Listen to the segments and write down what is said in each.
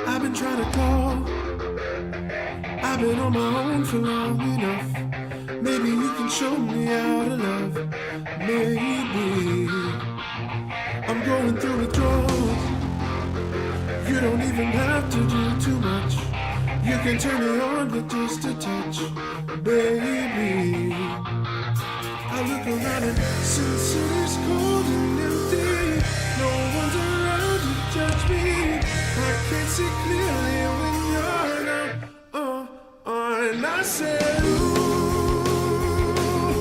I've been trying to call. I've been on my own for long enough. Maybe you can show me how to love. Maybe I'm going through withdrawals. You don't even have to do too much. You can turn me on with just a touch, baby. I look around and since it is cold and empty, no one's around to judge me. I can't see clearly when you're gone. And I said, ooh,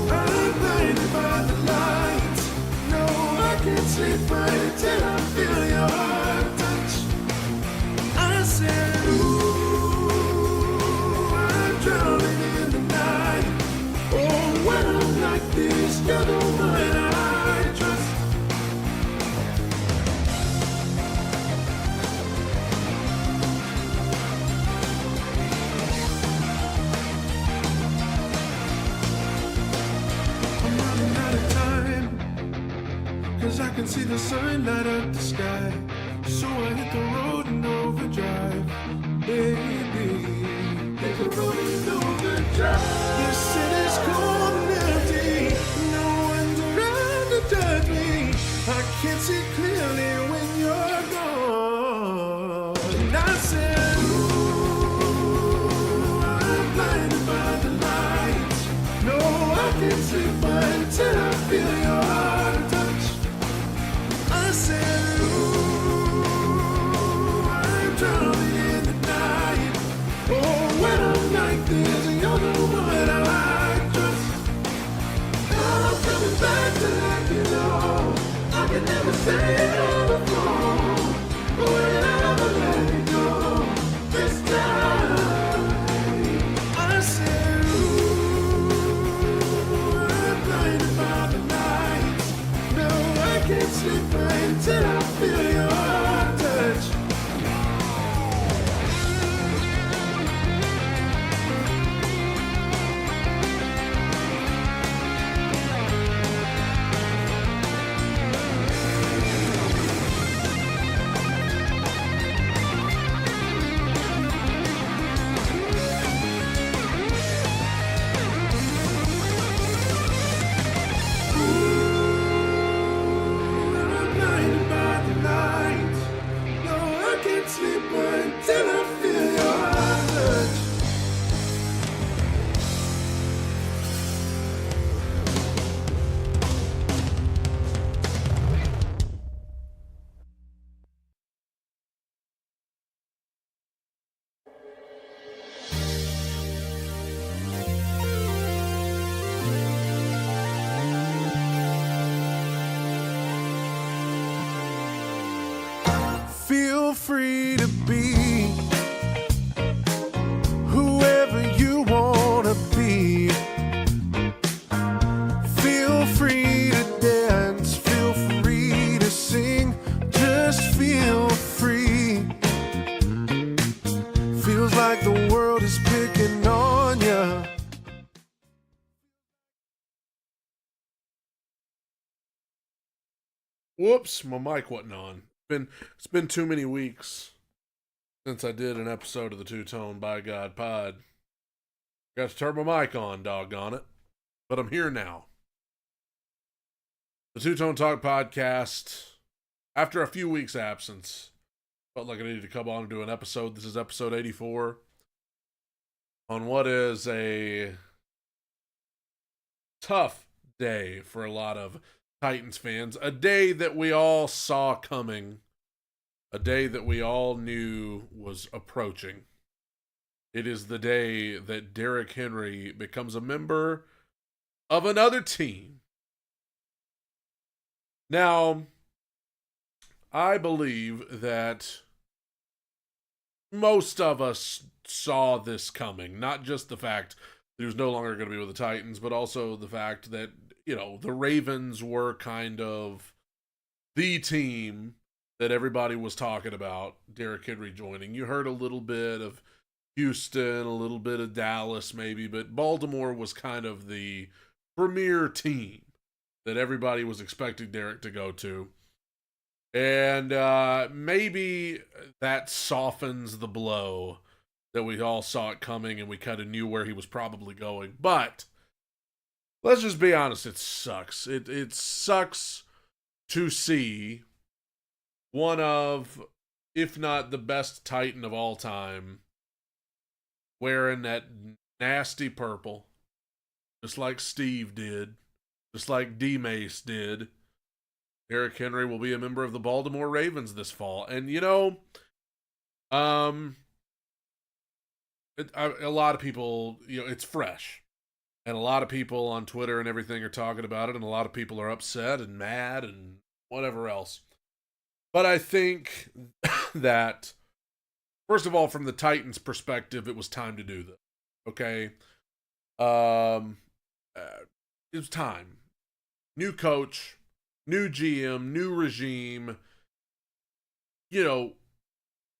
I'm blinded by the lights. No, I can't sleep right until I feel your heart touch. I said, ooh, I'm drowning in the night. Oh, when I'm like this, you're the one I trust. I'm running out of time, 'cause I can see the sun light up the sky. So I hit the road in overdrive, baby. Hit the road in overdrive. You said it's cold and empty, no one's around to judge me. I can't see clearly when you're gone. And I said, ooh, I'm blinded by the lights. No, I can't sleep until I feel your heart touch. I said, ooh, I'm drowning in the night. Oh, when I'm like this, you're the one I trust. I'm coming back to let you know I can never say it on the phone. But whenever let it go, this time I said, ooh, I'm blinded by the lights. No, I can't sleep until I feel your touch. I'm blinded by the lights. No, I can't sleep until I feel your touch. Feel free to be whoever you wanna be. Feel free to dance, feel free to sing, just feel free. Feels like the world is picking on ya. Whoops, my mic wasn't on. It's been too many weeks since I did an episode of the Two Tone by God Pod. Got to turn my mic on, doggone it. But I'm here now. The Two Tone Talk podcast, after a few weeks' absence, felt like I needed to come on and do an episode. This is episode 84 on what is a tough day for a lot of Titans fans. A day that we all saw coming. A day that we all knew was approaching. It is the day that Derrick Henry becomes a member of another team. Now, I believe that most of us saw this coming. Not just the fact that he was no longer going to be with the Titans, but also the fact that, you know, the Ravens were kind of the team that everybody was talking about Derrick Henry joining. You heard a little bit of Houston, a little bit of Dallas maybe, but Baltimore was kind of the premier team that everybody was expecting Derrick to go to. And maybe that softens the blow that we all saw it coming and we kind of knew where he was probably going. But let's just be honest, it sucks. It sucks to see one of, if not the best Titan of all time, wearing that nasty purple, just like Steve did, just like D-Mace did. Derrick Henry will be a member of the Baltimore Ravens this fall. And, you know, a lot of people, you know, it's fresh. And a lot of people on Twitter and everything are talking about it. And a lot of people are upset and mad and whatever else. But I think that, first of all, from the Titans' perspective, it was time to do this. Okay? It was time. New coach, new GM, new regime. You know,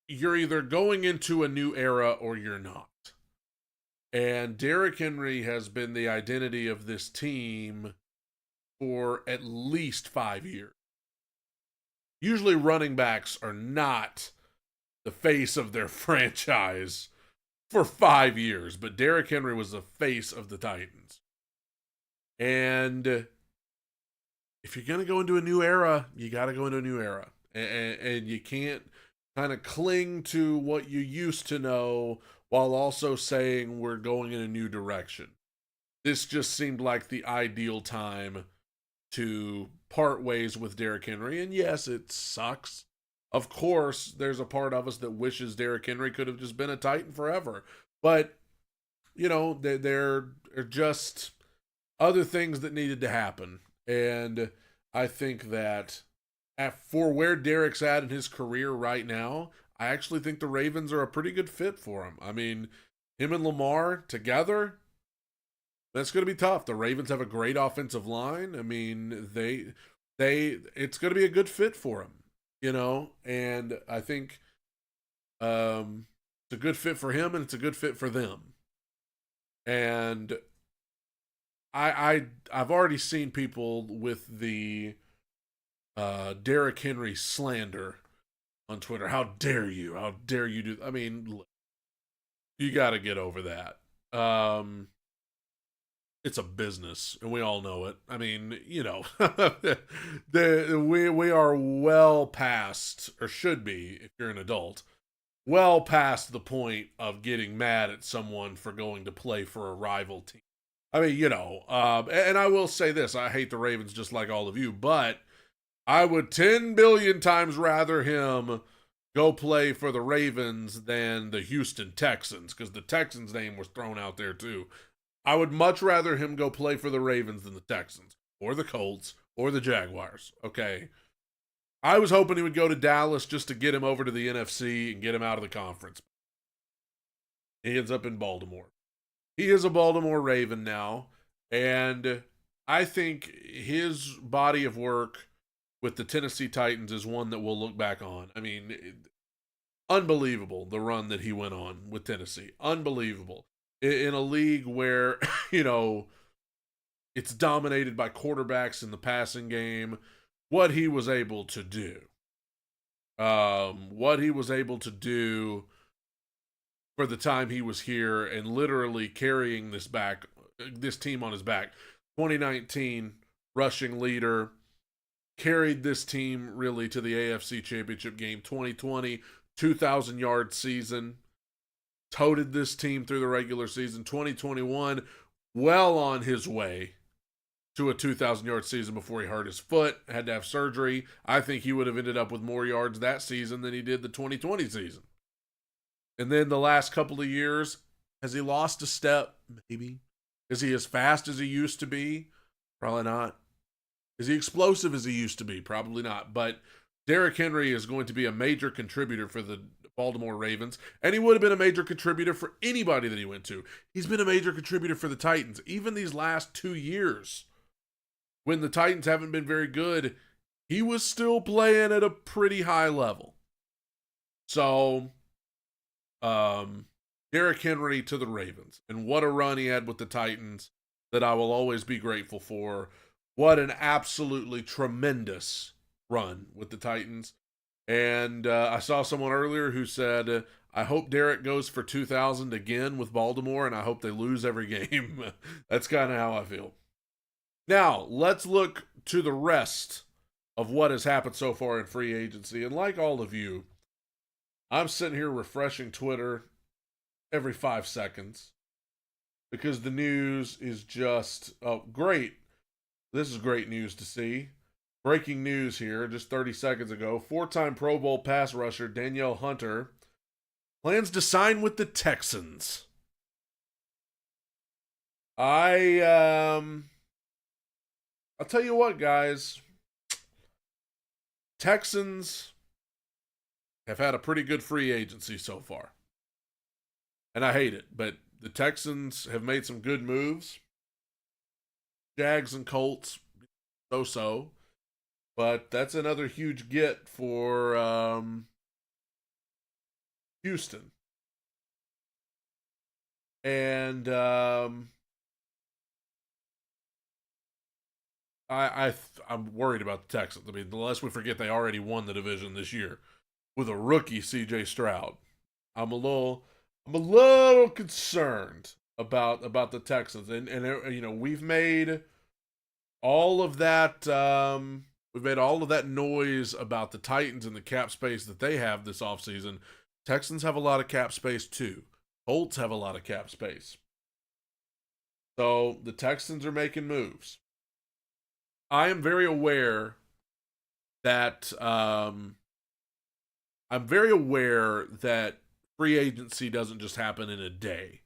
you're either going into a new era or you're not. And Derrick Henry has been the identity of this team for at least 5 years. Usually running backs are not the face of their franchise for 5 years, but Derrick Henry was the face of the Titans. And if you're going to go into a new era, you got to go into a new era. And you can't kind of cling to what you used to know while also saying we're going in a new direction. This just seemed like the ideal time to part ways with Derrick Henry. And yes, it sucks. Of course, there's a part of us that wishes Derrick Henry could have just been a Titan forever. But, you know, there are just other things that needed to happen. And I think that for where Derrick's at in his career right now, I actually think the Ravens are a pretty good fit for him. I mean, him and Lamar together, that's going to be tough. The Ravens have a great offensive line. I mean, it's going to be a good fit for him, you know, and I think it's a good fit for him and it's a good fit for them. And I've already seen people with the Derrick Henry slander on Twitter. How dare you? How dare you do? I mean, you got to get over that. It's a business, and we all know it. I mean, you know, we are well past, or should be, if you're an adult, well past the point of getting mad at someone for going to play for a rival team. I mean, you know, and I will say this: I hate the Ravens just like all of you, but I would 10 billion times rather him go play for the Ravens than the Houston Texans, because the Texans name was thrown out there too. I would much rather him go play for the Ravens than the Texans, or the Colts, or the Jaguars, okay? I was hoping he would go to Dallas just to get him over to the NFC and get him out of the conference. He ends up in Baltimore. He is a Baltimore Raven now, and I think his body of work with the Tennessee Titans is one that we'll look back on. I mean, unbelievable, the run that he went on with Tennessee. Unbelievable. In a league where, you know, it's dominated by quarterbacks in the passing game, what he was able to do. What he was able to do for the time he was here and literally carrying this team on his back. 2019 rushing leader, carried this team really to the AFC Championship game. 2020, 2,000-yard season. Toted this team through the regular season. 2021, well on his way to a 2,000-yard season before he hurt his foot, had to have surgery. I think he would have ended up with more yards that season than he did the 2020 season. And then the last couple of years, has he lost a step? Maybe. Is he as fast as he used to be? Probably not. Is he explosive as he used to be? Probably not. But Derrick Henry is going to be a major contributor for the Baltimore Ravens, and he would have been a major contributor for anybody that he went to. He's been a major contributor for the Titans. Even these last 2 years, when the Titans haven't been very good, he was still playing at a pretty high level. So, Derrick Henry to the Ravens. And what a run he had with the Titans that I will always be grateful for. What an absolutely tremendous run with the Titans. And I saw someone earlier who said, I hope Derrick goes for 2,000 again with Baltimore, and I hope they lose every game. That's kind of how I feel. Now, let's look to the rest of what has happened so far in free agency. And like all of you, I'm sitting here refreshing Twitter every 5 seconds because the news is just great. This is great news to see. Breaking news here, just 30 seconds ago. 4-time Pro Bowl pass rusher Danielle Hunter plans to sign with the Texans. I'll tell you what, guys. Texans have had a pretty good free agency so far. And I hate it, but the Texans have made some good moves. Jags and Colts, so-so. But that's another huge get for Houston. And I'm worried about the Texans. I mean, unless we forget they already won the division this year with a rookie C.J. Stroud. I'm a little concerned about the Texans. And you know, we've made all of that noise about the Titans and the cap space that they have this offseason. Texans have a lot of cap space too. Colts have a lot of cap space. So the Texans are making moves. I am very aware that free agency doesn't just happen in a day.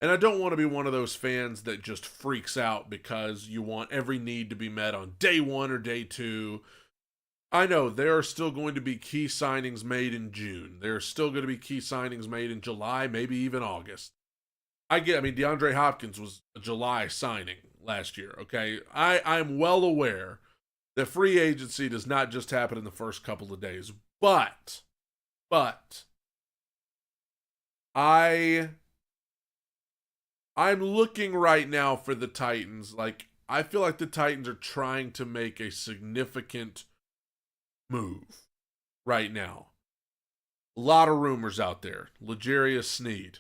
And I don't want to be one of those fans that just freaks out because you want every need to be met on day 1 or day 2. I know there are still going to be key signings made in June. There are still going to be key signings made in July, maybe even August. I mean, DeAndre Hopkins was a July signing last year, okay? I'm well aware that free agency does not just happen in the first couple of days. But I'm looking right now for the Titans. Like, I feel like the Titans are trying to make a significant move right now. A lot of rumors out there. L'Jarius Sneed.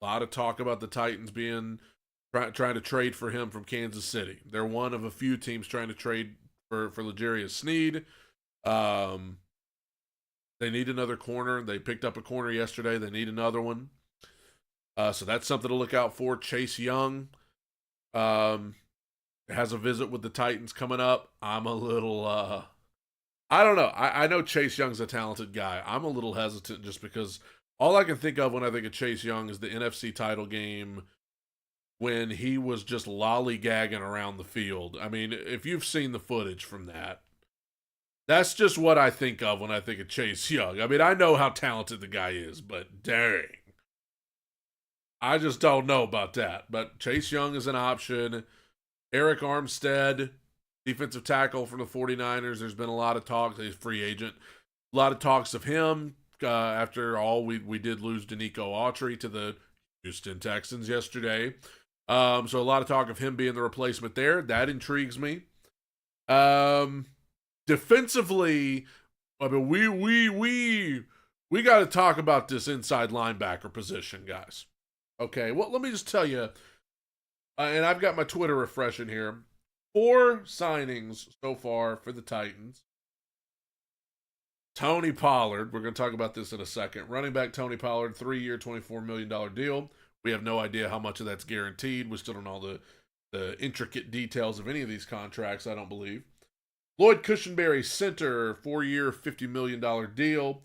A lot of talk about the Titans trying to trade for him from Kansas City. They're one of a few teams trying to trade for L'Jarius Sneed. They need another corner. They picked up a corner yesterday. They need another one. So that's something to look out for. Chase Young has a visit with the Titans coming up. I'm a little, I don't know. I know Chase Young's a talented guy. I'm a little hesitant just because all I can think of when I think of Chase Young is the NFC title game when he was just lollygagging around the field. I mean, if you've seen the footage from that, that's just what I think of when I think of Chase Young. I mean, I know how talented the guy is, but dang. I just don't know about that. But Chase Young is an option. Eric Armstead, defensive tackle from the 49ers. There's been a lot of talk. He's a free agent. A lot of talks of him. After all, we did lose Danico Autry to the Houston Texans yesterday. So a lot of talk of him being the replacement there. That intrigues me. Defensively, I mean, we got to talk about this inside linebacker position, guys. Okay, well, let me just tell you, and I've got my Twitter refreshing here. 4 signings so far for the Titans. Tony Pollard, we're going to talk about this in a second. Running back Tony Pollard, 3-year, $24 million deal. We have no idea how much of that's guaranteed. We still don't know the intricate details of any of these contracts, I don't believe. Lloyd Cushenberry, center, 4-year, $50 million deal.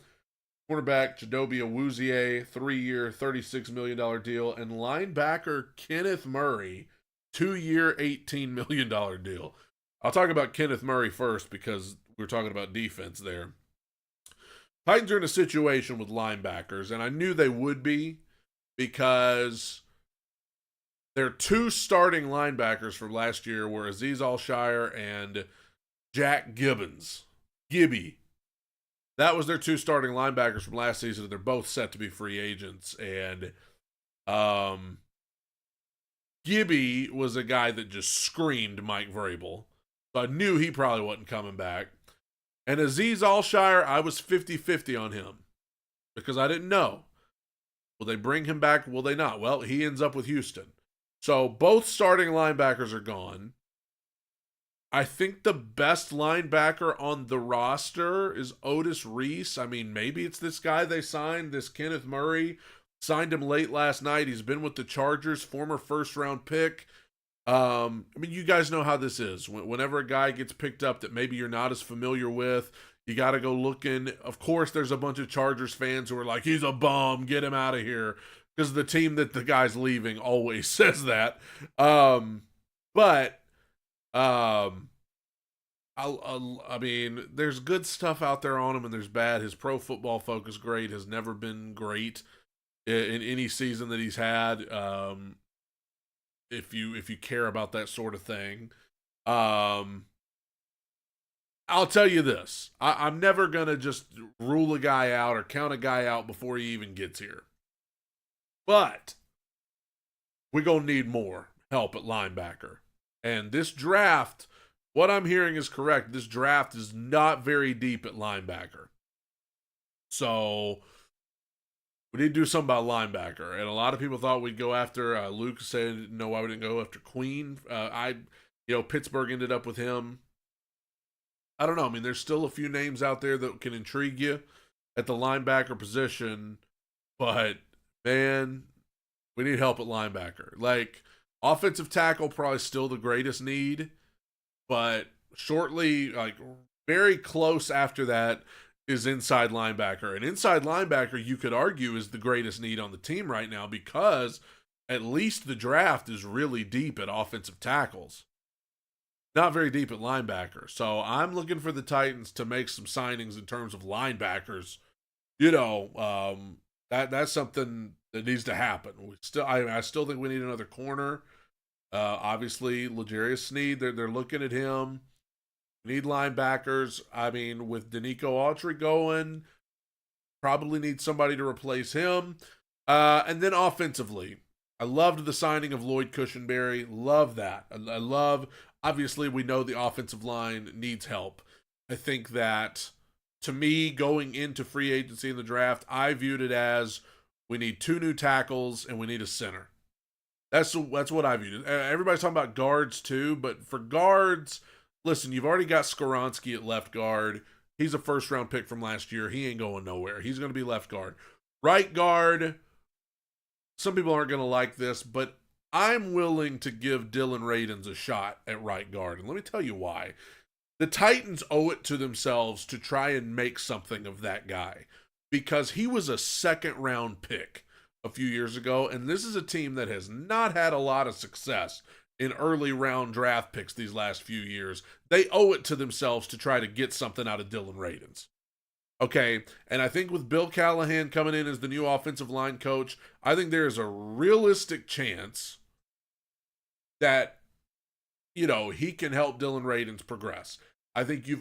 Cornerback Chidobe Awuzie, 3-year, $36 million deal. And linebacker Kenneth Murray, 2-year, $18 million deal. I'll talk about Kenneth Murray first because we're talking about defense there. Titans are in a situation with linebackers, and I knew they would be because their 2 starting linebackers from last year were Azeez Al-Shire and Jack Gibbons. Gibby. that was their two starting linebackers from last season, and they're both set to be free agents. And Gibby was a guy that just screamed Mike Vrabel. So I knew he probably wasn't coming back. And Azeez Alshire, I was 50-50 on him because I didn't know. Will they bring him back? Will they not? Well, he ends up with Houston. So both starting linebackers are gone. I think the best linebacker on the roster is Otis Reese. I mean, maybe it's this guy they signed, this Kenneth Murray. Signed him late last night. He's been with the Chargers, former first-round pick. I mean, you guys know how this is. Whenever a guy gets picked up that maybe you're not as familiar with, you got to go looking. Of course, there's a bunch of Chargers fans who are like, he's a bum, get him out of here. Because the team that the guy's leaving always says that. I mean, there's good stuff out there on him and there's bad. His Pro Football Focus grade has never been great in any season that he's had. If you care about that sort of thing, I'll tell you this: I'm never gonna just rule a guy out or count a guy out before he even gets here. But we're gonna need more help at linebacker, and this draft. What I'm hearing is correct. This draft is not very deep at linebacker. So we need to do something about linebacker. And a lot of people thought we'd go after Luke said no, why we didn't go after Queen. Pittsburgh ended up with him. I don't know. I mean, there's still a few names out there that can intrigue you at the linebacker position, but man, we need help at linebacker. Like, offensive tackle probably still the greatest need. But shortly, like very close after that, is inside linebacker. And inside linebacker, you could argue, is the greatest need on the team right now because at least the draft is really deep at offensive tackles. Not very deep at linebacker. So I'm looking for the Titans to make some signings in terms of linebackers. That's something that needs to happen. I still think we need another corner. Obviously, L'Jarius Sneed, they're looking at him. Need linebackers. I mean, with Danico Autry going, probably need somebody to replace him. And then offensively, I loved the signing of Lloyd Cushenberry. Love that. I love, obviously, we know the offensive line needs help. I think that, to me, going into free agency in the draft, I viewed it as we need 2 new tackles and we need a center. That's what I viewed. Everybody's talking about guards too, but for guards, listen, you've already got Skoronski at left guard. He's a first-round pick from last year. He ain't going nowhere. He's going to be left guard. Right guard, some people aren't going to like this, but I'm willing to give Dylan Radins a shot at right guard. And let me tell you why. The Titans owe it to themselves to try and make something of that guy because he was a second-round pick a few years ago, and this is a team that has not had a lot of success in early round draft picks these last few years. They owe it to themselves to try to get something out of Dylan Radins. Okay, and I think with Bill Callahan coming in as the new offensive line coach, I think there is a realistic chance that, he can help Dylan Radins progress. I think you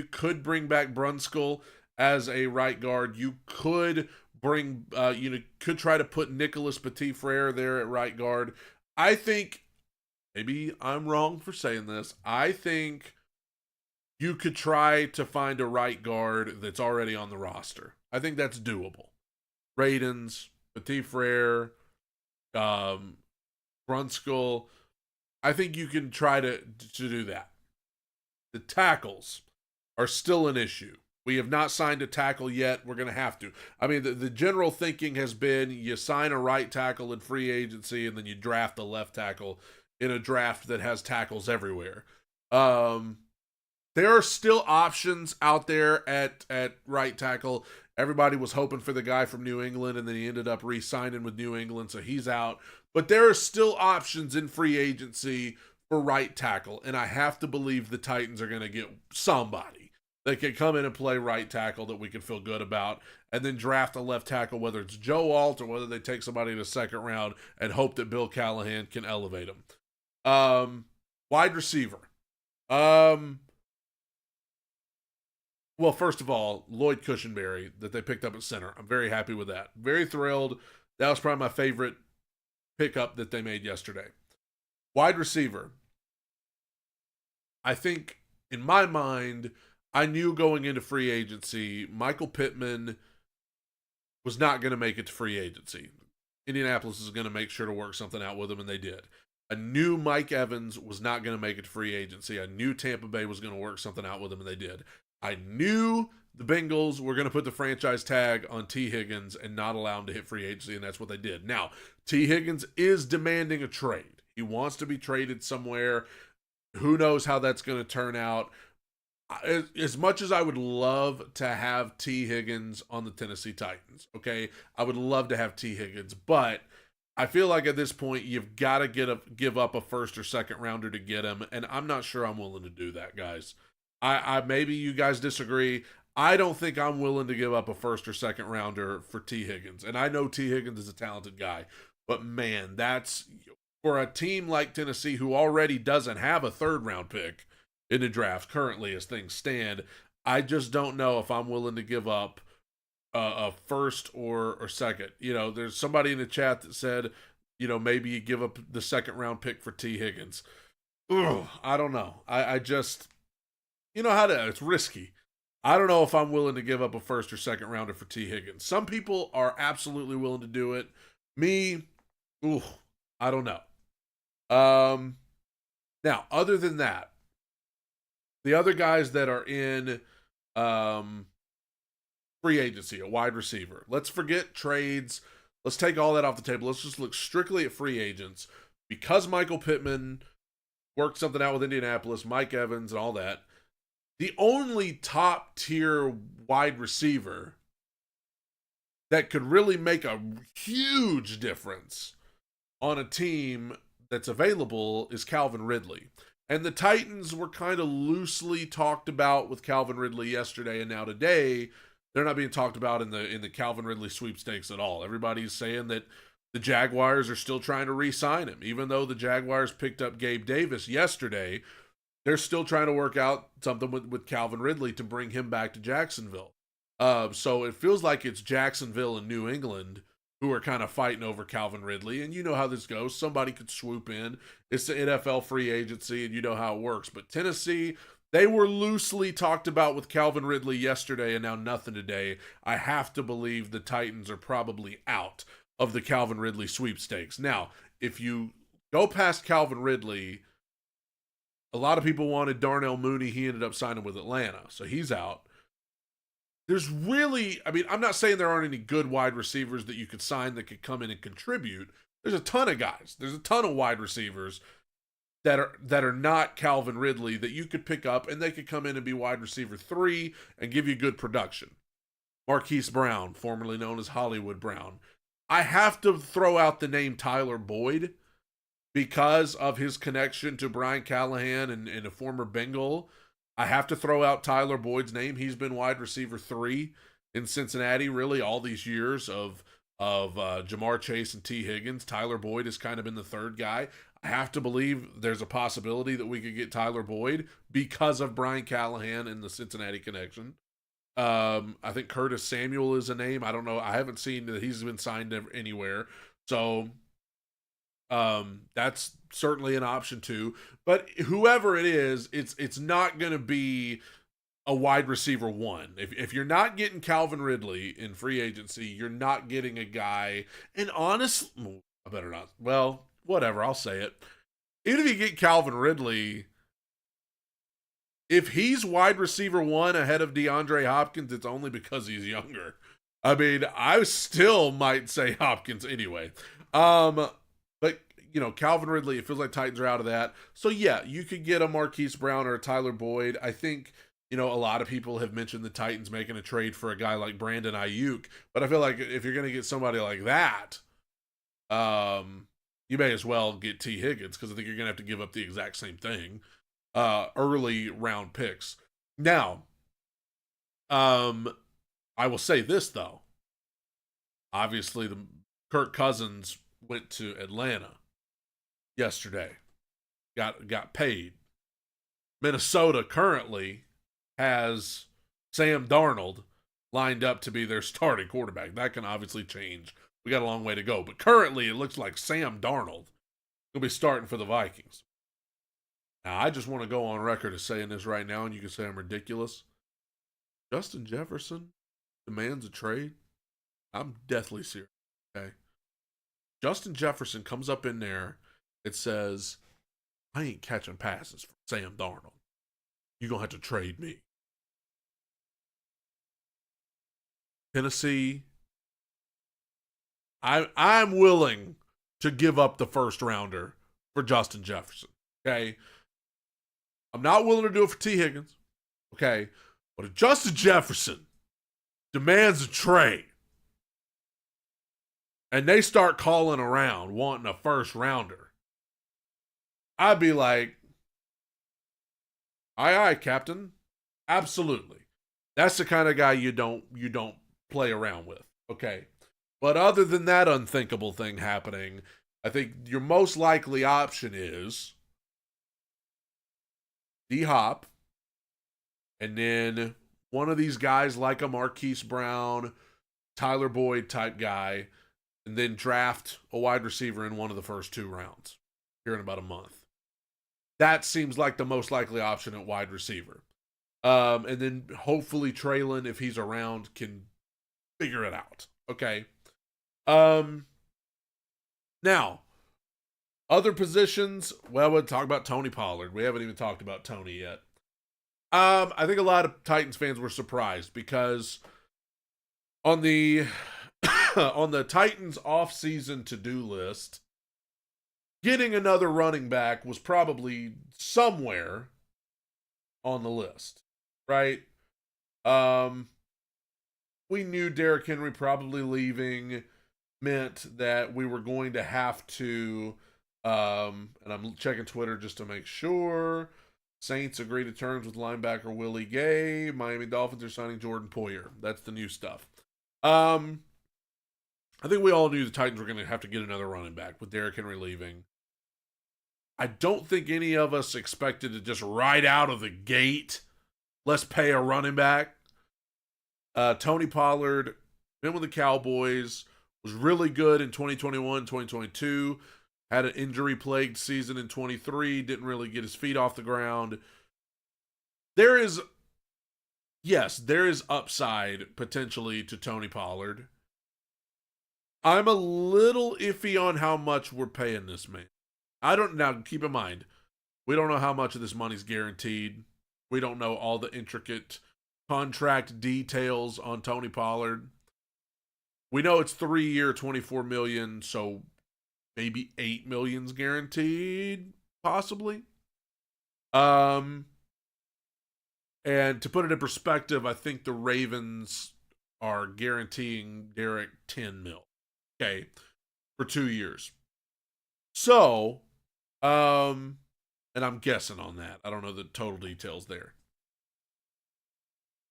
could bring back Brunskill as a right guard. You could could try to put Nicholas Petit-Frere there at right guard. I think, maybe I'm wrong for saying this, I think you could try to find a right guard that's already on the roster. I think that's doable. Radins, Petit-Frere, Brunskill, I think you can try to do that. The tackles are still an issue. We have not signed a tackle yet. We're going to have to. I mean, the general thinking has been you sign a right tackle in free agency and then you draft a left tackle in a draft that has tackles everywhere. There are still options out there at right tackle. Everybody was hoping for the guy from New England, and then he ended up re-signing with New England, so he's out. But there are still options in free agency for right tackle, and I have to believe the Titans are going to get somebody that can come in and play right tackle that we can feel good about, and then draft a left tackle, whether it's Joe Alt or whether they take somebody in the second round and hope that Bill Callahan can elevate him. Wide receiver. Well, first of all, Lloyd Cushenberry that they picked up at center. I'm very happy with that. Very thrilled. That was probably my favorite pickup that they made yesterday. Wide receiver. I think in my mind, I knew going into free agency, Michael Pittman was not going to make it to free agency. Indianapolis is going to make sure to work something out with him, and they did. I knew Mike Evans was not going to make it to free agency. I knew Tampa Bay was going to work something out with him, and they did. I knew the Bengals were going to put the franchise tag on T. Higgins and not allow him to hit free agency, and that's what they did. Now, T. Higgins is demanding a trade. He wants to be traded somewhere. Who knows how that's going to turn out? As much as I would love to have T. Higgins on the Tennessee Titans, okay? I would love to have T. Higgins, but I feel like at this point you've got to give up a first or second rounder to get him, and I'm not sure I'm willing to do that, guys. I maybe you guys disagree. I don't think I'm willing to give up a first or second rounder for T. Higgins, and I know T. Higgins is a talented guy, but man, that's for a team like Tennessee who already doesn't have a third round pick in the draft currently as things stand. I just don't know if I'm willing to give up a first or second. You know, there's somebody in the chat that said, you know, maybe you give up the second round pick for T. Higgins. Ugh, I don't know. I just, you know how to, it's risky. I don't know if I'm willing to give up a first or second rounder for T. Higgins. Some people are absolutely willing to do it. Me, ooh, I don't know. Now, other than that, the other guys that are in free agency, a wide receiver. Let's forget trades. Let's take all that off the table. Let's just look strictly at free agents. Because Michael Pittman worked something out with Indianapolis, Mike Evans, and all that, the only top tier wide receiver that could really make a huge difference on a team that's available is Calvin Ridley. And the Titans were kind of loosely talked about with Calvin Ridley yesterday, and now today they're not being talked about in the Calvin Ridley sweepstakes at all. Everybody's saying that the Jaguars are still trying to re-sign him. Even though the Jaguars picked up Gabe Davis yesterday, they're still trying to work out something with Calvin Ridley to bring him back to Jacksonville. So it feels like it's Jacksonville and New England who are kind of fighting over Calvin Ridley. And you know how this goes. Somebody could swoop in. It's the NFL free agency, and you know how it works. But Tennessee, they were loosely talked about with Calvin Ridley yesterday, and now nothing today. I have to believe the Titans are probably out of the Calvin Ridley sweepstakes. Now, if you go past Calvin Ridley, a lot of people wanted Darnell Mooney. He ended up signing with Atlanta, so he's out. There's really, I mean, I'm not saying there aren't any good wide receivers that you could sign that could come in and contribute. There's a ton of guys. There's a ton of wide receivers that are not Calvin Ridley that you could pick up, and they could come in and be wide receiver 3 and give you good production. Marquise Brown, formerly known as Hollywood Brown. I have to throw out the name Tyler Boyd because of his connection to Brian Callahan and a former Bengal. I have to throw out Tyler Boyd's name. He's been wide receiver 3 in Cincinnati really all these years of Jamar Chase and T. Higgins. Tyler Boyd has kind of been the third guy. I have to believe there's a possibility that we could get Tyler Boyd because of Brian Callahan and the Cincinnati connection. I think Curtis Samuel is a name. I don't know. I haven't seen that he's been signed anywhere. So that's certainly an option too. But whoever it is, it's not going to be a wide receiver 1. If you're not getting Calvin Ridley in free agency, you're not getting a guy. And honestly, I better not. Well, whatever. I'll say it. Even if you get Calvin Ridley, if he's wide receiver 1 ahead of DeAndre Hopkins, it's only because he's younger. I mean, I still might say Hopkins anyway. But, you know, Calvin Ridley, it feels like Titans are out of that. So, yeah, you could get a Marquise Brown or a Tyler Boyd. I think, you know, a lot of people have mentioned the Titans making a trade for a guy like Brandon Ayuk. But I feel like if you're going to get somebody like that, you may as well get T. Higgins because I think you're going to have to give up the exact same thing. Early round picks. Now, I will say this, though. Obviously, the Kirk Cousins went to Atlanta yesterday. Got paid. Minnesota currently has Sam Darnold lined up to be their starting quarterback. That can obviously change. We got a long way to go. But currently, it looks like Sam Darnold will be starting for the Vikings. Now, I just want to go on record as saying this right now, and you can say I'm ridiculous. Justin Jefferson demands a trade. I'm deathly serious. Okay. Justin Jefferson comes up in there. It says, I ain't catching passes from Sam Darnold. You're going to have to trade me. Tennessee, I'm willing to give up the first rounder for Justin Jefferson. Okay. I'm not willing to do it for T. Higgins. Okay. But if Justin Jefferson demands a trade and they start calling around wanting a first rounder, I'd be like, aye, Captain. Absolutely. That's the kind of guy you don't play around with. Okay. But other than that unthinkable thing happening, I think your most likely option is D-Hop, and then one of these guys like a Marquise Brown, Tyler Boyd type guy, and then draft a wide receiver in one of the first 2 rounds here in about a month. That seems like the most likely option at wide receiver. And then hopefully Traylon, if he's around, can figure it out. Okay. Now, other positions, well, we'll talk about Tony Pollard. We haven't even talked about Tony yet. I think a lot of Titans fans were surprised because on the on the Titans off-season to-do list, getting another running back was probably somewhere on the list, right? We knew Derrick Henry probably leaving meant that we were going to have to, and I'm checking Twitter just to make sure. Saints agree to terms with linebacker Willie Gay. Miami Dolphins are signing Jordan Poyer. That's the new stuff. I think we all knew the Titans were going to have to get another running back with Derrick Henry leaving. I don't think any of us expected to just right out of the gate, let's pay a running back. Tony Pollard, been with the Cowboys, was really good in 2021, 2022, had an injury-plagued season in 23, didn't really get his feet off the ground. There is upside potentially to Tony Pollard. I'm a little iffy on how much we're paying this man. Now keep in mind, we don't know how much of this money's guaranteed. We don't know all the intricate contract details on Tony Pollard. We know it's 3-year, $24 million, so maybe $8 million's guaranteed, possibly. And to put it in perspective, I think the Ravens are guaranteeing Derrick $10 million, okay, for 2 years. So, and I'm guessing on that. I don't know the total details there.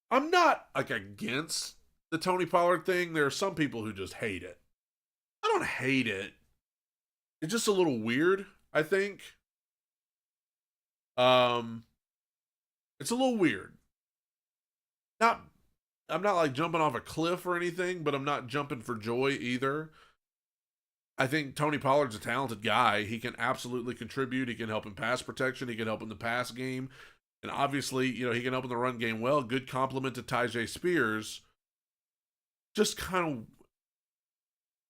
I'm not against the Tony Pollard thing. There are some people who just hate it. I don't hate it. It's just a little weird, I think. It's a little weird. I'm not like jumping off a cliff or anything, but I'm not jumping for joy either. I think Tony Pollard's a talented guy. He can absolutely contribute. He can help in pass protection. He can help in the pass game. And obviously, he can help in the run game well. Good compliment to Tyjae Spears. Just kind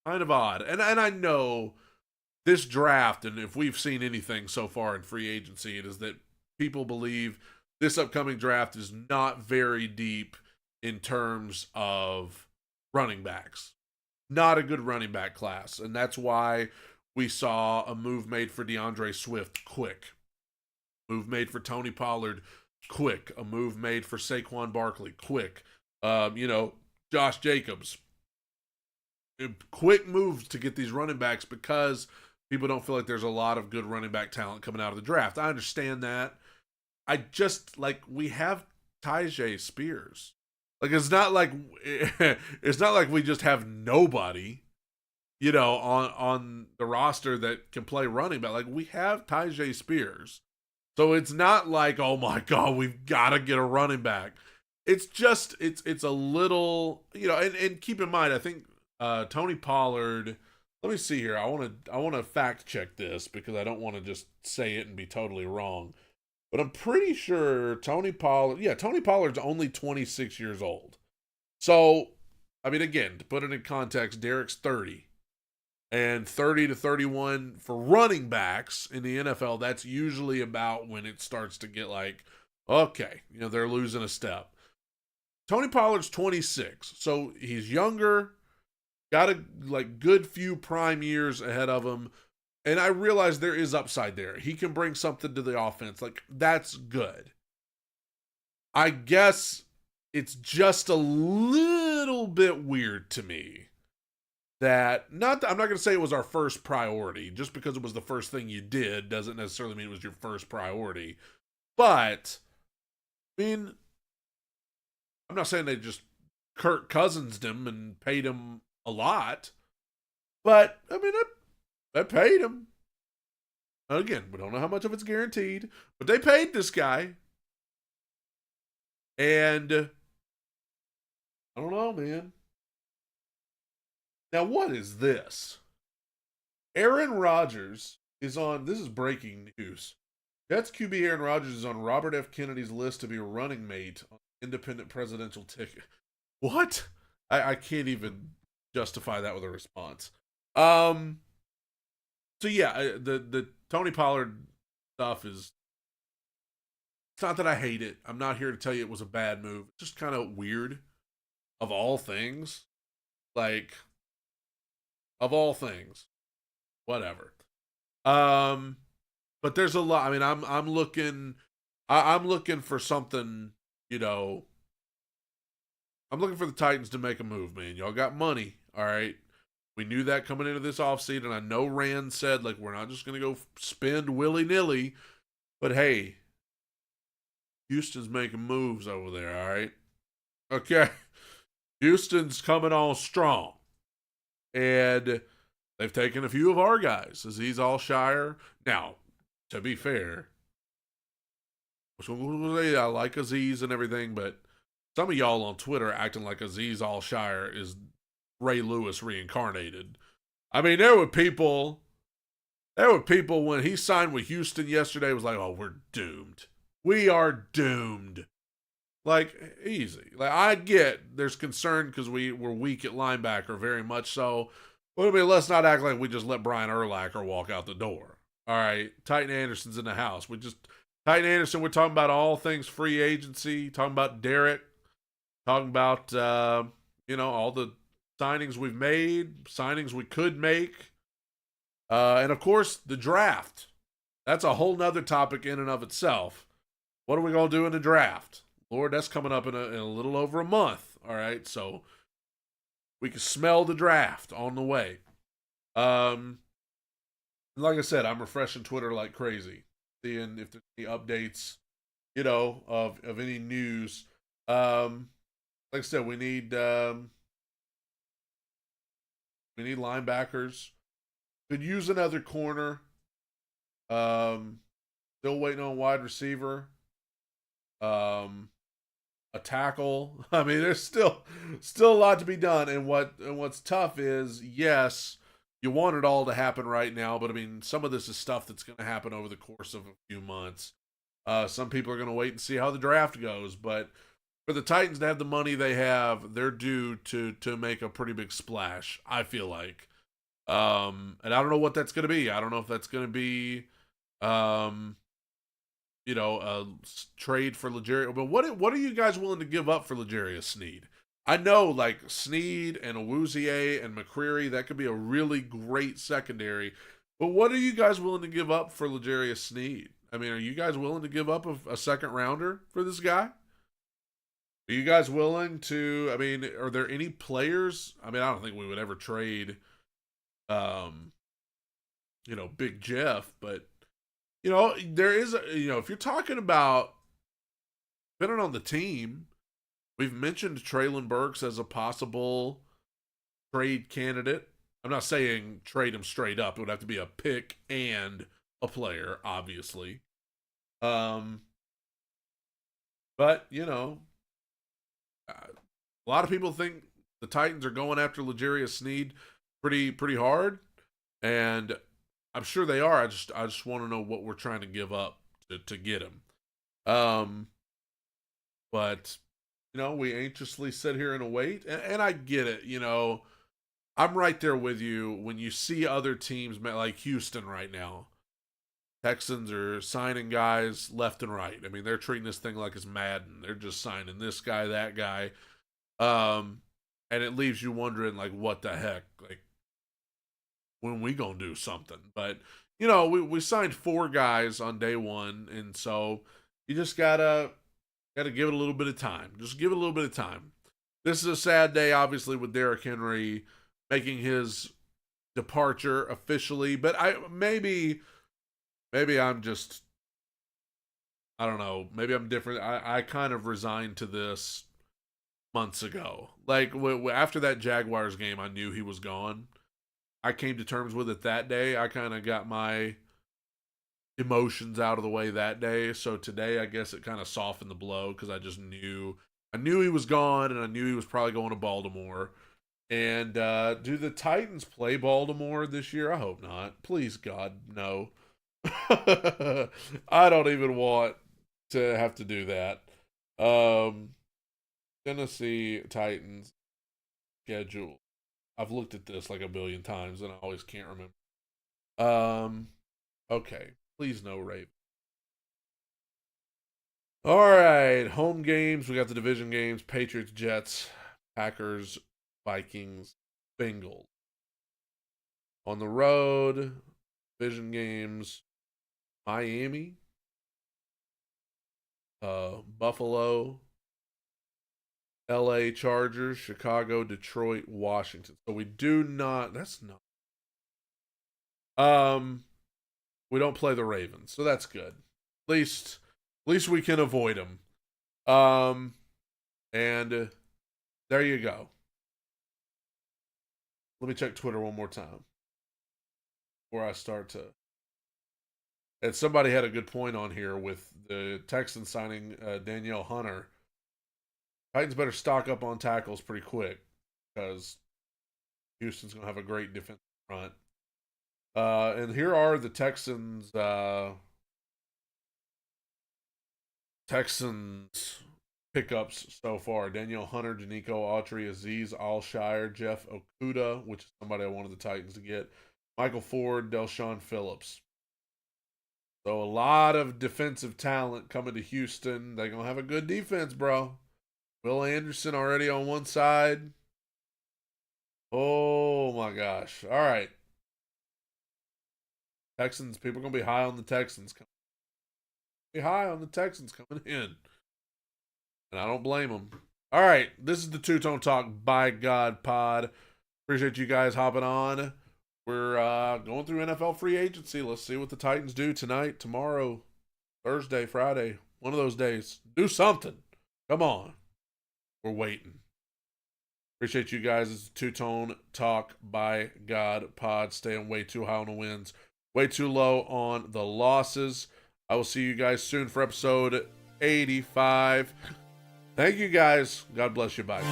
of odd. And I know this draft, and if we've seen anything so far in free agency, it is that people believe this upcoming draft is not very deep in terms of running backs. Not a good running back class. And that's why we saw a move made for DeAndre Swift quick. Move made for Tony Pollard quick. A move made for Saquon Barkley quick. Josh Jacobs. Quick moves to get these running backs because people don't feel like there's a lot of good running back talent coming out of the draft. I understand that. We have Tyjae Spears. It's not like we just have nobody, on the roster that can play running back. We have Tyjae Spears. So it's not like, oh my God, we've got to get a running back. it's a little, and keep in mind, I think Tony Pollard. Let me see here. I want to fact check this because I don't want to just say it and be totally wrong. But I'm pretty sure Tony Pollard. Yeah, Tony Pollard's only 26 years old. So, I mean, again, to put it in context, Derrick's 30. And 30 to 31 for running backs in the NFL, that's usually about when it starts to get like, okay, they're losing a step. Tony Pollard's 26, so he's younger, got a good few prime years ahead of him, and I realize there is upside there. He can bring something to the offense, that's good. I guess it's just a little bit weird to me that I'm not going to say it was our first priority. Just because it was the first thing you did doesn't necessarily mean it was your first priority. But I mean, I'm not saying they just Kirk Cousins'd him and paid him a lot, but I mean, they paid him. Again, we don't know how much of it's guaranteed, but they paid this guy. And I don't know, man. Now, what is this? Aaron Rodgers is on, this is breaking news. Jets QB Aaron Rodgers is on Robert F. Kennedy's list to be a running mate on independent presidential ticket. What? I can't even justify that with a response. So yeah, the Tony Pollard stuff is, it's not that I hate it. I'm not here to tell you it was a bad move. It's just kind of weird, of all things. Of all things, whatever. But there's a lot. I mean, I'm looking for something. I'm looking for the Titans to make a move, man. Y'all got money, all right. We knew that coming into this offseason, and I know Rand said we're not just gonna go spend willy nilly, but hey, Houston's making moves over there, all right. Okay, Houston's coming on strong. And they've taken a few of our guys. Azeez Al-Shire. Now, to be fair, I like Azeez and everything, but some of y'all on Twitter acting like Azeez Al-Shire is Ray Lewis reincarnated. I mean, there were people when he signed with Houston yesterday was like, oh, we're doomed. We are doomed. Easy. I get there's concern because we're weak at linebacker, very much so. But I mean, let's not act like we just let Brian Urlacher walk out the door. All right, Titan Anderson's in the house. Titan Anderson, we're talking about all things free agency, talking about Derrick, talking about, all the signings we've made, signings we could make. And of course, the draft. That's a whole nother topic in and of itself. What are we going to do in the draft? Lord, that's coming up in a little over a month. All right, so we can smell the draft on the way. Like I said, I'm refreshing Twitter like crazy, seeing if there's any updates, of any news. Like I said, we need linebackers. Could use another corner. Still waiting on wide receiver. A tackle. I mean, there's still a lot to be done. And what's tough is, yes, you want it all to happen right now, but I mean, some of this is stuff that's going to happen over the course of a few months. Some people are going to wait and see how the draft goes, but for the Titans to have the money they have, they're due to make a pretty big splash, I feel like. And I don't know what that's going to be. I don't know if that's going to be a trade for L'Jarius. But what are you guys willing to give up for L'Jarius Sneed? I know Sneed and Awuzie and McCreary, that could be a really great secondary. But what are you guys willing to give up for L'Jarius Sneed? I mean, are you guys willing to give up a second rounder for this guy? Are you guys willing to, I mean, are there any players? I mean, I don't think we would ever trade, Big Jeff, but there is, if you're talking about, depending on the team, we've mentioned Treylon Burks as a possible trade candidate. I'm not saying trade him straight up. It would have to be a pick and a player, obviously. But, A lot of people think the Titans are going after L'Jarius Sneed pretty hard, and I'm sure they are. I just want to know what we're trying to give up to get him. But we anxiously sit here and await, and I get it. I'm right there with you when you see other teams like Houston right now. Texans are signing guys left and right. I mean, they're treating this thing like it's Madden. They're just signing this guy, that guy. And it leaves you wondering, like, what the heck? Like, when we gonna do something? But, we signed 4 guys on day 1, and so you just gotta give it a little bit of time. Just give it a little bit of time. This is a sad day, obviously, with Derrick Henry making his departure officially, but maybe I'm just, I don't know, maybe I'm different. I kind of resigned to this months ago. Like, after that Jaguars game, I knew he was gone. I came to terms with it that day. I kind of got my emotions out of the way that day. So today, I guess it kind of softened the blow because I just knew he was gone, and I knew he was probably going to Baltimore. And do the Titans play Baltimore this year? I hope not. Please, God, no. I don't even want to have to do that. Tennessee Titans schedule. I've looked at this like a billion times and I always can't remember. Okay. Please no Ravens. All right. Home games. We got the division games. Patriots, Jets, Packers, Vikings, Bengals. On the road, division games. Miami, Buffalo, LA Chargers, Chicago, Detroit, Washington. So we do not, we don't play the Ravens. So that's good. At least we can avoid them. And there you go. Let me check Twitter one more time before I start to. And somebody had a good point on here with the Texans signing Danielle Hunter. Titans better stock up on tackles pretty quick because Houston's going to have a great defensive front. And here are the Texans pickups so far. Danielle Hunter, Danico Autry, Aziz Alshire, Jeff Okuda, which is somebody I wanted the Titans to get, Michael Ford, Delshon Phillips. So a lot of defensive talent coming to Houston. They're going to have a good defense, bro. Will Anderson already on one side. Oh, my gosh. All right. Texans, people are going to be high on the Texans. Be high on the Texans coming in. And I don't blame them. All right. This is the Two Tone Talk by God pod. Appreciate you guys hopping on. We're going through NFL free agency. Let's see what the Titans do tonight, tomorrow, Thursday, Friday. One of those days. Do something. Come on. We're waiting. Appreciate you guys. It's Two Tone Talk by God pod. Staying way too high on the wins. Way too low on the losses. I will see you guys soon for episode 85. Thank you guys. God bless you. Bye.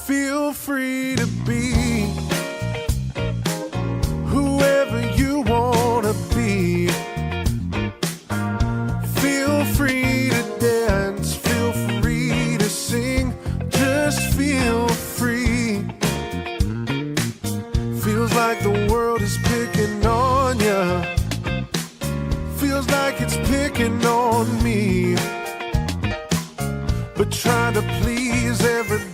Feel free to be whoever you want to be. Feel free to dance. Feel free to sing. Just feel free. Feels like the world is picking on ya. Feels like it's picking on me. But trying to please everybody